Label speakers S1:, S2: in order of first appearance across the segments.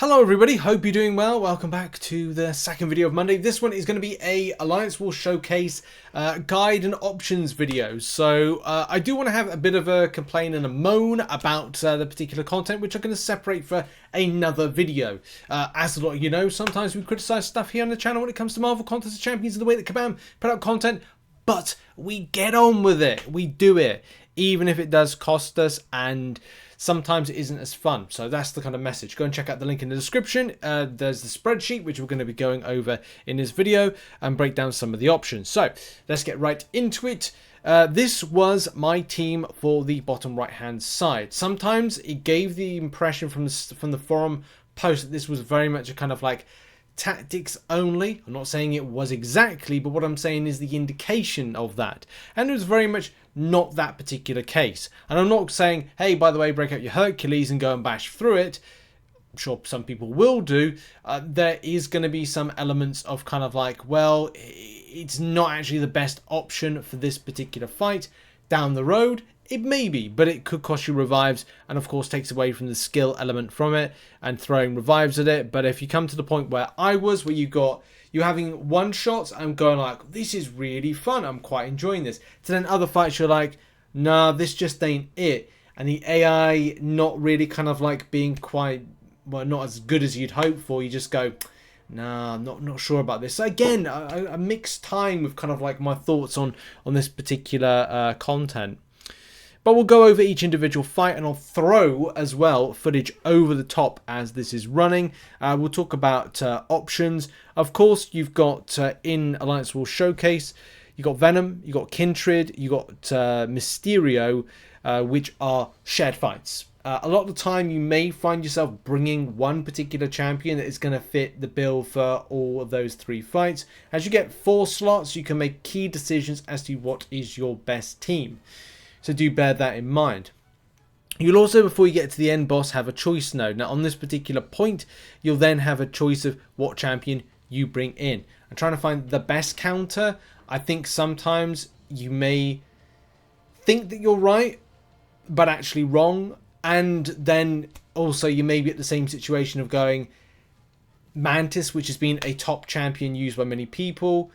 S1: Hello everybody, hope you're doing well. Welcome back to the second video of Monday. This one is going to be a Alliance War Showcase guide and options video. So I do want to have a bit of a complaint and a moan about the particular content, which I'm going to separate for another video. As a lot of you know, sometimes we criticize stuff here on the channel when it comes to Marvel Contest of Champions and the way that Kabam put out content, but we get on with it. We do it, even if it does cost us, and sometimes it isn't as fun. So that's the kind of message. Go and check out the link in the description. There's the spreadsheet, which we're going to be going over in this video and break down some of the options. So let's get right into it. This was my team for the bottom right hand side. Sometimes it gave the impression from the forum post that this was very much a kind of like tactics only. I'm not saying it was exactly, but what I'm saying is the indication of that. And it was very much not that particular case. And I'm not saying, hey, by the way, break out your Hercules and go and bash through it. I'm sure some people will do. There is going to be some elements of kind of like, well, it's not actually the best option for this particular fight. Down the road, it may be, but it could cost you revives, and of course takes away from the skill element from it and throwing revives at it. But if you come to the point where I was, where you're having one shots, I'm going like, this is really fun, I'm quite enjoying this. To then other fights you're like, nah, this just ain't it. And the AI not really kind of like being quite, well, not as good as you'd hope for. You just go, nah, I'm not sure about this. So again, a mixed time with kind of like my thoughts on this particular content. But we'll go over each individual fight, and I'll throw as well footage over the top as this is running. We'll talk about options. Of course, you've got in Alliance War Showcase, you've got Venom, you've got Kindred, you've got Mysterium, which are shared fights. A lot of the time you may find yourself bringing one particular champion that is going to fit the bill for all of those three fights. As you get 4 slots, you can make key decisions as to what is your best team. So do bear that in mind. You'll also, before you get to the end boss, have a choice node. Now on this particular point, you'll then have a choice of what champion you bring in. I'm trying to find the best counter. I think sometimes you may think that you're right, but actually wrong. And then also you may be at the same situation of going Mantis, which has been a top champion used by many people,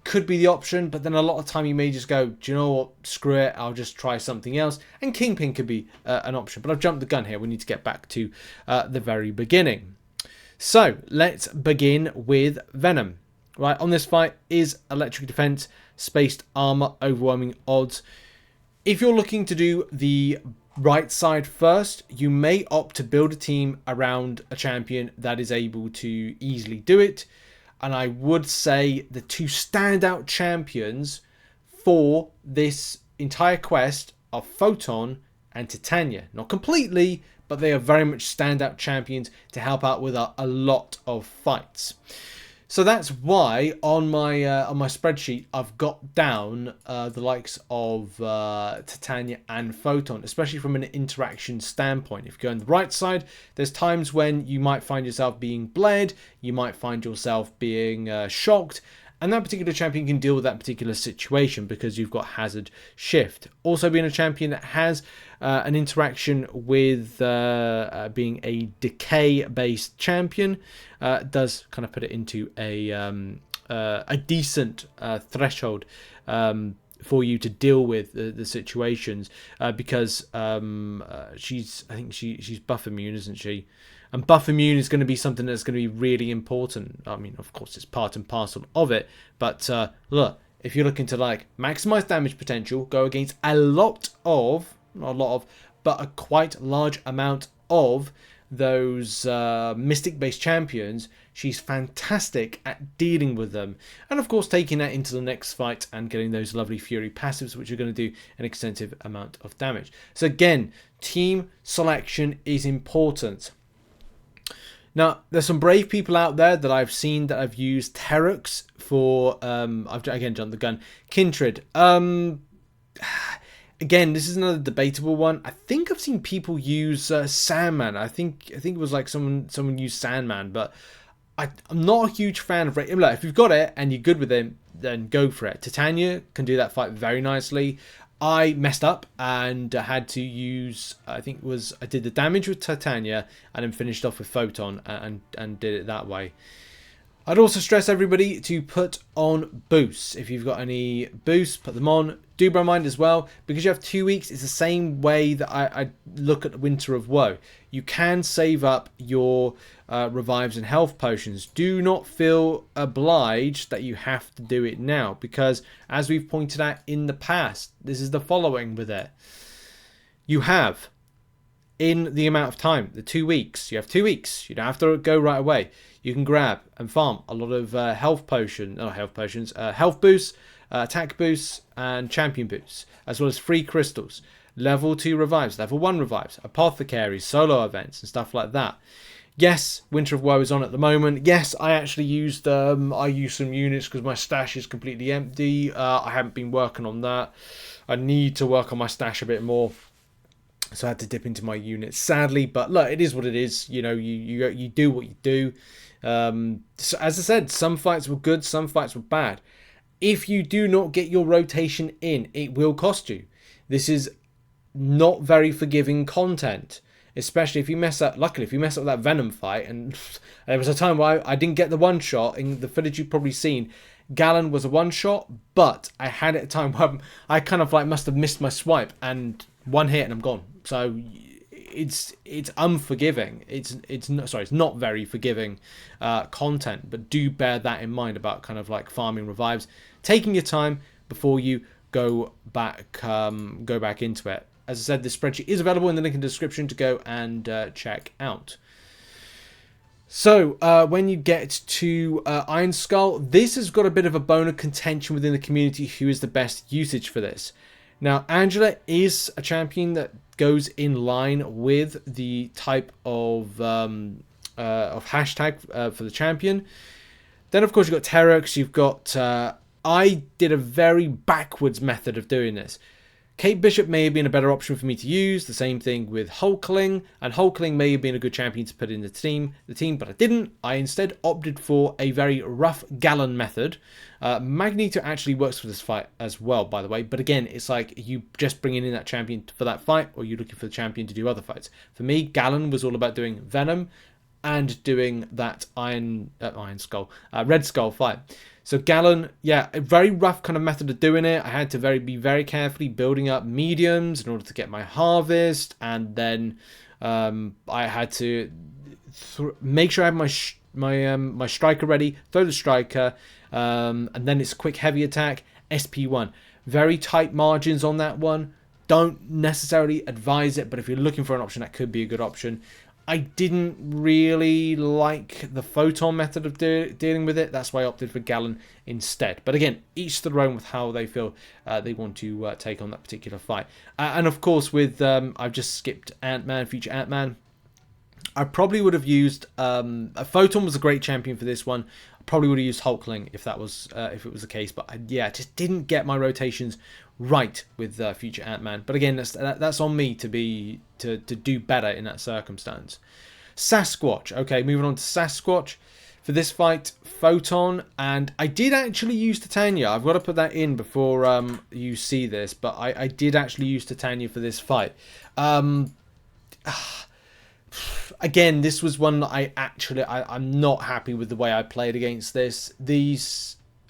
S1: could be the option, but then a lot of time you may just go, do you know what, screw it, I'll just try something else. And Kingpin could be an option, but I've jumped the gun here. We need to get back to the very beginning. So let's begin with Venom. Right, on this fight is electric defense, spaced armor, overwhelming odds. If you're looking to do the right side first, you may opt to build a team around a champion that is able to easily do it. And I would say the 2 standout champions for this entire quest are Photon and Titania. Not completely, but they are very much standout champions to help out with a lot of fights. So that's why on my spreadsheet I've got down the likes of Titania and Photon, especially from an interaction standpoint. If you go on the right side, there's times when you might find yourself being bled, you might find yourself being shocked, and that particular champion can deal with that particular situation because you've got hazard shift. Also being a champion that has an interaction with being a decay based champion does kind of put it into a decent threshold for you to deal with the situations because I think she's buff immune, isn't she? And buff immune is going to be something that's going to be really important. I mean, of course, it's part and parcel of it. But look, if you're looking to like maximize damage potential, go against a lot of, not a lot of, but a quite large amount of those mystic-based champions, she's fantastic at dealing with them. And of course, taking that into the next fight and getting those lovely Fury passives, which are going to do an extensive amount of damage. So again, team selection is important. Now, there's some brave people out there that I've seen that have used Terrux for, I've again jumped the gun, Kindred. Again, this is another debatable one. I think I've seen people use Sandman. I think it was like someone used Sandman, but I'm not a huge fan of it. If you've got it and you're good with him, then go for it. Titania can do that fight very nicely. I messed up and had to use, I think it was, I did the damage with Titania and then finished off with Photon and did it that way. I'd also stress everybody to put on boosts. If you've got any boosts, put them on. Do bear in mind as well, because you have 2 weeks, it's the same way that I look at Winter of Woe. You can save up your revives and health potions. Do not feel obliged that you have to do it now, because as we've pointed out in the past, this is the following with it. You have, in the amount of time, the 2 weeks, you have 2 weeks. You don't have to go right away. You can grab and farm a lot of health boosts, attack boosts, and champion boosts, as well as free crystals, level 2 revives, level 1 revives, apothecaries, solo events, and stuff like that. Yes, Winter of Woe is on at the moment. Yes, I actually used some units because my stash is completely empty. I haven't been working on that. I need to work on my stash a bit more. So I had to dip into my units, sadly. But look, it is what it is. You know, you do what you do. So as I said, some fights were good, some fights were bad. If you do not get your rotation in, it will cost you. This is not very forgiving content, especially if you mess up. Luckily, if you mess up that Venom fight, and there was a time where I didn't get the one shot in the footage you've probably seen. Gallon was a one shot, but I had it at a time where I kind of like must have missed my swipe and one hit and I'm gone. So it's unforgiving. It's not very forgiving content, but do bear that in mind about kind of like farming revives, taking your time before you go back into it. As I said, this spreadsheet is available in the link in the description to go and check out. So when you get to Iron Skull, this has got a bit of a bone of contention within the community who is the best usage for this. Now, Angela is a champion that goes in line with the type of hashtag for the champion. Then, of course, you've got Terex. You've got... I did a very backwards method of doing this. Kate Bishop may have been a better option for me to use. The same thing with Hulkling. And Hulkling may have been a good champion to put in the team, but I didn't. I instead opted for a very rough Gallon method. Magneto actually works for this fight as well, by the way. But again, it's like you just bringing in that champion for that fight, or you're looking for the champion to do other fights. For me, Gallon was all about doing Venom and doing that Red Skull fight. So Gallon, yeah, a very rough kind of method of doing it. I had to be very carefully building up mediums in order to get my harvest, and then I had to make sure I had my striker ready, throw the striker, and then it's quick heavy attack, SP1. Very tight margins on that one. Don't necessarily advise it, but if you're looking for an option, that could be a good option. I didn't really like the photon method of dealing with it. That's why I opted for Gallon instead. But again, each to their own with how they feel they want to take on that particular fight. And of course, with I've just skipped Ant-Man, future Ant-Man. I probably would have used Photon was a great champion for this one. I probably would have used Hulkling if that was if it was the case. But I just didn't get my rotations right with future Ant-Man. But again, that's on me to do better in that circumstance. Sasquatch. Okay, moving on to Sasquatch. For this fight, Photon, and I did actually use Titania. I've got to put that in before you see this, but I did actually use Titania for this fight. Again, this was one that I'm not happy with the way I played against this. The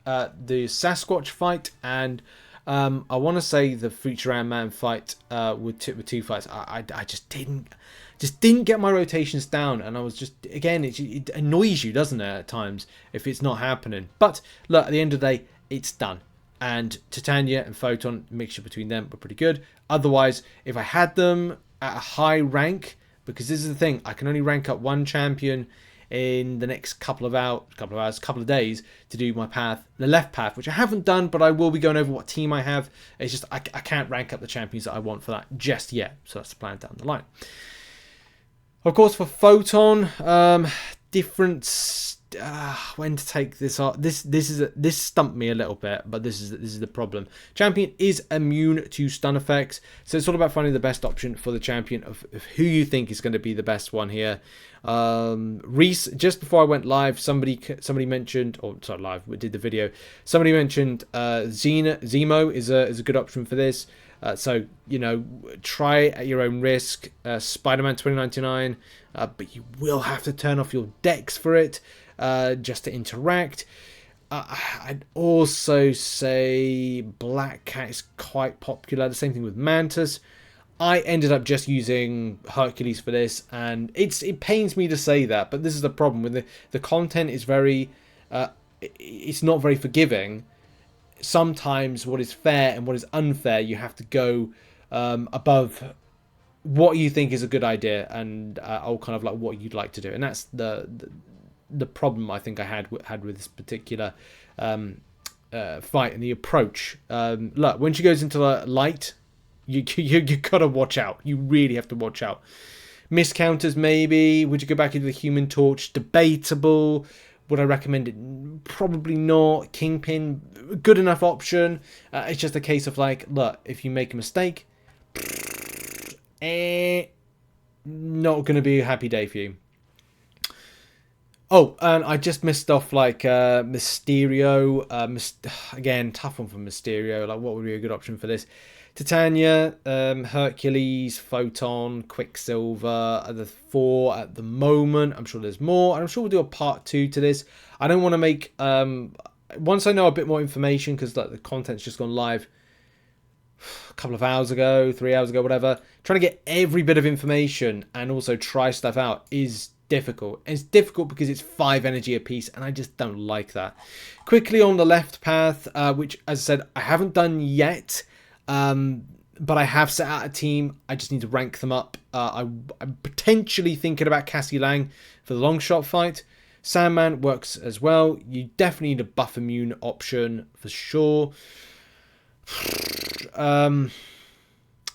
S1: Sasquatch fight and I want to say the future Ant-Man fight with two fights. I just didn't get my rotations down, and I was just, again, it annoys you, doesn't it, at times if it's not happening. But look, at the end of the day, it's done. And Titania and Photon, mixture between them, were pretty good. Otherwise, if I had them at a high rank, because this is the thing, I can only rank up one champion in the next couple of days to do my path, the left path, which I haven't done, but I will be going over what team I have. It's just I can't rank up the champions that I want for that just yet, so that's the plan down the line. Of course, for Photon, different when to take this off. This stumped me a little bit, but this is the problem. Champion is immune to stun effects, so it's all about finding the best option for the champion of who you think is going to be the best one here. Reese, just before I went live, somebody mentioned, or sorry, live, we did the video. Somebody mentioned Zemo is a good option for this. So, you know, try at your own risk. Spider-Man 2099, but you will have to turn off your decks for it just to interact. I'd also say Black Cat is quite popular. The same thing with Mantis. I ended up just using Hercules for this, and it pains me to say that, but this is the problem with the content is very it's not very forgiving. Sometimes what is fair and what is unfair, you have to go above what you think is a good idea, and I'll kind of like what you'd like to do, and that's the problem I think I had with this particular fight and the approach. Look, when she goes into light, you gotta watch out. You really have to watch out. Miscounters maybe. Would you go back into the Human Torch? Debatable. Would I recommend it? Probably not. Kingpin, good enough option. It's just a case of like, look, if you make a mistake, not going to be a happy day for you. Oh, and I just missed off like Mysterio. Again, tough one for Mysterio. Like, what would be a good option for this? Titania, Hercules, Photon, Quicksilver are the 4 at the moment. I'm sure there's more, and I'm sure we'll do a part 2 to this. I don't want to make once I know a bit more information, because like the content's just gone live a couple of hours ago, 3 hours ago, whatever. Trying to get every bit of information and also try stuff out is difficult. And it's difficult because it's 5 energy apiece, and I just don't like that. Quickly on the left path, which, as I said, I haven't done yet. But I have set out a team. I just need to rank them up. I'm potentially thinking about Cassie Lang for the long shot fight. Sandman works as well. You definitely need a buff immune option for sure.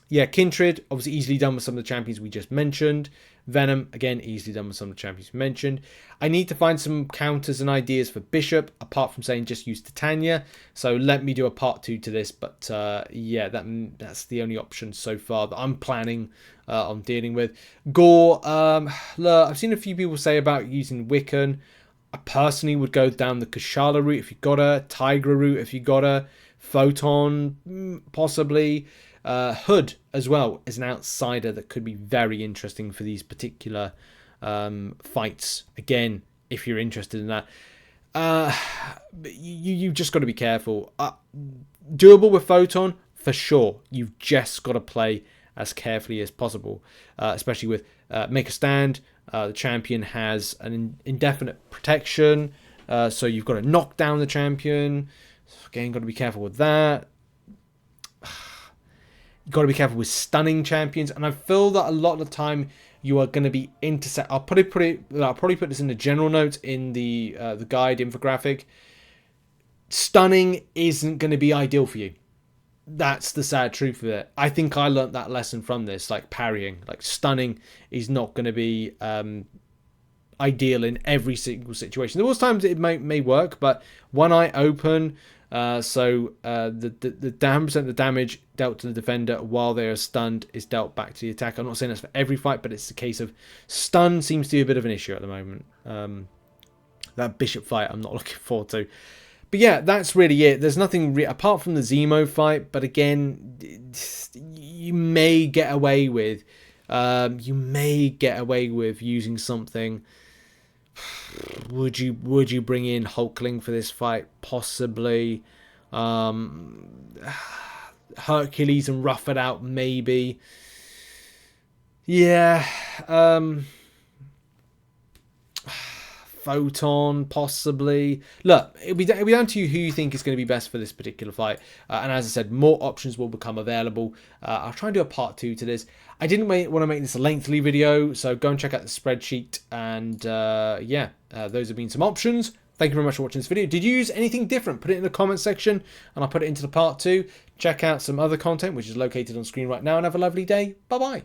S1: Yeah, Kindred, obviously easily done with some of the champions we just mentioned. Venom, again, easily done with some of the champions we mentioned. I need to find some counters and ideas for Bishop, apart from saying just use Titania. So let me do a part 2 to this. But yeah, that's the only option so far that I'm planning on dealing with. Gore, look, I've seen a few people say about using Wiccan. I personally would go down the Kushala route if you got her. Tigra route if you got her. Photon, possibly. Hood as well is an outsider that could be very interesting for these particular fights. Again, if you're interested in that, you've just got to be careful. Doable with Photon for sure. You've just got to play as carefully as possible, especially with Make a Stand. The champion has an indefinite protection, so you've got to knock down the champion. Again, got to be careful with that. You've got to be careful with stunning champions, and I feel that a lot of the time you are going to be intercept. I'll probably put this in the general notes in the guide infographic. Stunning isn't going to be ideal for you. That's the sad truth of it. I think I learnt that lesson from this, like parrying. Like stunning is not going to be ideal in every single situation. There was times it may work, but one eye open. So the damage the damage dealt to the defender while they are stunned is dealt back to the attacker. I'm not saying that's for every fight, but it's the case of stun seems to be a bit of an issue at the moment. That Bishop fight I'm not looking forward to. But yeah, that's really it. There's nothing apart from the Zemo fight, but again, you may get away with using something. Would you bring in Hulkling for this fight? Possibly. Hercules and rough it out, maybe. Yeah. Photon, possibly. Look, it'll be down to you who you think is going to be best for this particular fight. And as I said, more options will become available. I'll try and do a part 2 to this. I didn't want to make this a lengthy video, so go and check out the spreadsheet. And yeah, those have been some options. Thank you very much for watching this video. Did you use anything different? Put it in the comment section, and I'll put it into the part 2. Check out some other content, which is located on screen right now, and have a lovely day. Bye-bye.